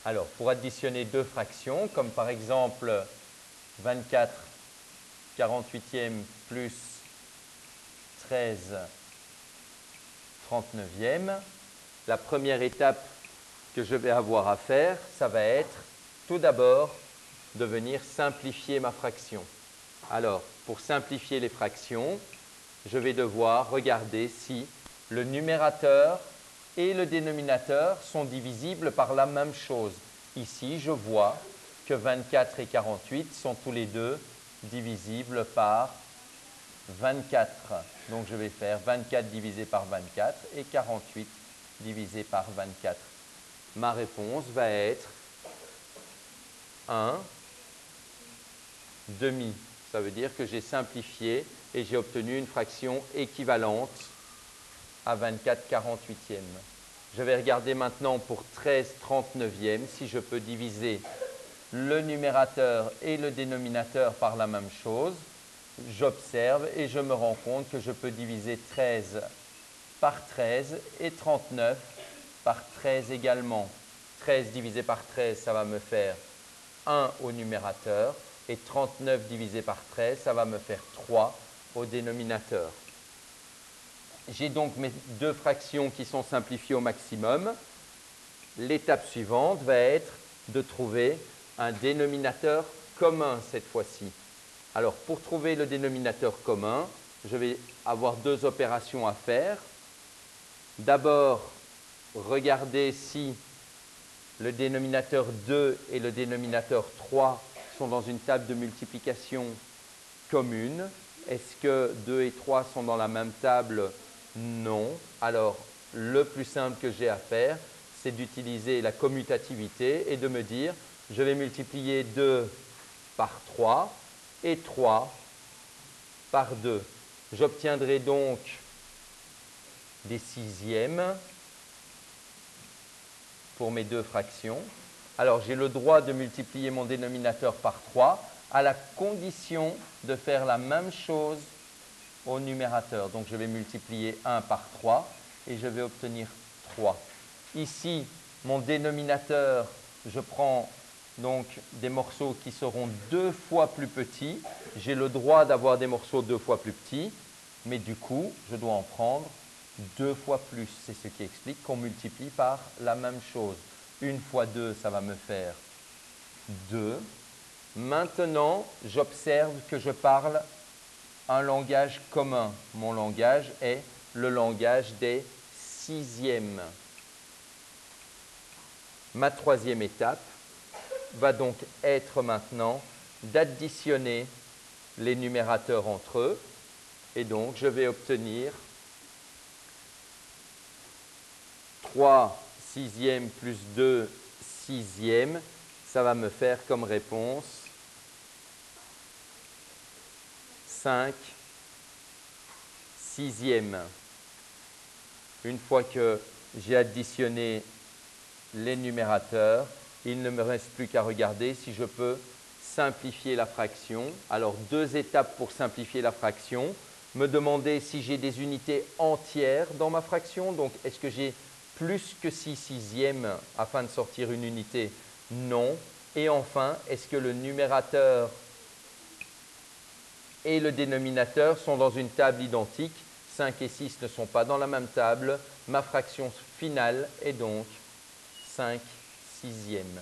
Alors, pour additionner deux fractions, comme par exemple 24 48e plus 13 39e, la première étape que je vais avoir à faire, ça va être tout d'abord de venir simplifier ma fraction. Alors, pour simplifier les fractions, je vais devoir regarder si le numérateur et le dénominateur sont divisibles par la même chose. Ici, je vois que 24 et 48 sont tous les deux divisibles par 24. Donc, je vais faire 24 divisé par 24 et 48 divisé par 24. Ma réponse va être 1 demi. Ça veut dire que j'ai simplifié et j'ai obtenu une fraction équivalente à 24 48e. Je vais regarder maintenant pour 13 39e si je peux diviser le numérateur et le dénominateur par la même chose. J'observe et je me rends compte que je peux diviser 13 par 13 et 39 par 13 également. 13 divisé par 13, ça va me faire 1 au numérateur et 39 divisé par 13, ça va me faire 3 au dénominateur. J'ai donc mes deux fractions qui sont simplifiées au maximum. L'étape suivante va être de trouver un dénominateur commun cette fois-ci. Alors, pour trouver le dénominateur commun, je vais avoir deux opérations à faire. D'abord, regarder si le dénominateur 2 et le dénominateur 3 sont dans une table de multiplication commune. Est-ce que 2 et 3 sont dans la même table? Non. Alors, le plus simple que j'ai à faire, c'est d'utiliser la commutativité et de me dire, je vais multiplier 2 par 3 et 3 par 2. J'obtiendrai donc des sixièmes pour mes deux fractions. Alors, j'ai le droit de multiplier mon dénominateur par 3 à la condition de faire la même chose au numérateur. Donc, je vais multiplier 1 par 3 et je vais obtenir 3. Ici, mon dénominateur, je prends donc des morceaux qui seront 2 fois plus petits. J'ai le droit d'avoir des morceaux 2 fois plus petits, mais du coup, je dois en prendre 2 fois plus. C'est ce qui explique qu'on multiplie par la même chose. 1 fois 2, ça va me faire 2. Maintenant, j'observe que je parle un langage commun. Mon langage est le langage des sixièmes. Ma troisième étape va donc être maintenant d'additionner les numérateurs entre eux. Et donc, je vais obtenir 3 sixièmes plus 2 sixièmes. Ça va me faire comme réponse 5 sixièmes. Une fois que j'ai additionné les numérateurs, il ne me reste plus qu'à regarder si je peux simplifier la fraction. Alors, deux étapes pour simplifier la fraction. Me demander si j'ai des unités entières dans ma fraction. Donc, est-ce que j'ai plus que 6 sixièmes afin de sortir une unité? Non. Et enfin, est-ce que le numérateur et le dénominateur sont dans une table identique? 5 et 6 ne sont pas dans la même table. Ma fraction finale est donc 5 sixièmes.